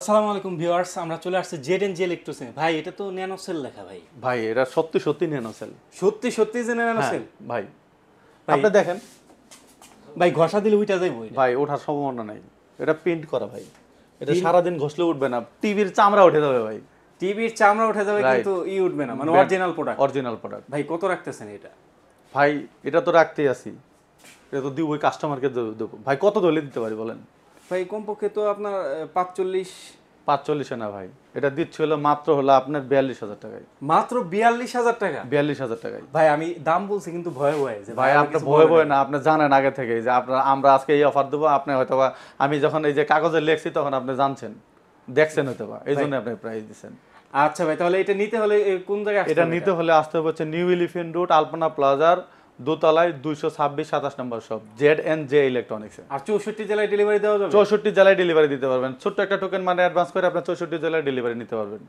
আসসালামু আলাইকুম ভিউয়ার্স, আমরা চলে আসছি জেড&জি ইলেকট্রোসে। ভাই এটা তো ন্যানো সেল লেখা ভাই। ভাই এটা সত্যি সত্যি ন্যানো সেল। সত্যি সত্যি যে ন্যানো হ্যাঁ সেল? ভাই, ভাই আপনি দেখেন ভাই ঘষা দিলে উইটা যাইবো এটা? ভাই, ওঠার সম্ভাবনা নাই। এটা প্রিন্ট করা ভাই, এটা Print- সারাদিন ঘষলে উঠবে না, টিভির চামড়া উঠে যাবে ভাই। টিভির চামড়া উঠে যাবে Right. কিন্তু উঠবে না, মানে অরিজিনাল প্রোডাক্ট। অরিজিনাল প্রোডাক্ট ভাই কত রাখতেছেন এটা? ভাই। এটা তো রাখতেই আছি, এটা তো দিবই, কাস্টমারকে দেবো ভাই। কত দলে দিতে পারি বলেন? ভাই কমপক্ষে তো আপনার 45। 45 না ভাই, এটা দিচ্ছি হলো মাত্র হলো আপনার 42,000 টাকায়। মাত্র 42,000 টাকা? 42,000 টাকায় ভাই আমি দাম বলছি কিন্তু ভয়ে ভয়ে যে ভাই। আমার আপনি কিছু ভয়ে বলবে ভয়ে না, আপনি জানেন আগে থেকে যে আপনার আমরা আজকে এই অফার দেবো। আপনি হয়তো বা আমি যখন এই যে কাগজে লিখছি তখন আপনি জানছেন, দেখছেন হয়তো বা, এই জন্য আপনি প্রাইস দিচ্ছেন। আচ্ছা ভাই, তাহলে এটা নিতে হলে কোন জায়গায় আসতে এটা হবে নিতে হলে আসতে হবে হচ্ছে নিউ এলিফ্যান্ট রোড, আলপনা প্লাজার দোতলায় 226-27 নম্বর শপ, জেড&জে ইলেকট্রনিক্সে। আর 64 জেলায় ডেলিভারি দেওয়া যাবে? 64 জেলায় ডেলিভারি দিতে পারবেন। ছোট্ট একটা টোকেন মানে অ্যাডভান্স করে আপনি 64 জেলায় ডেলিভারি নিতে পারবেন।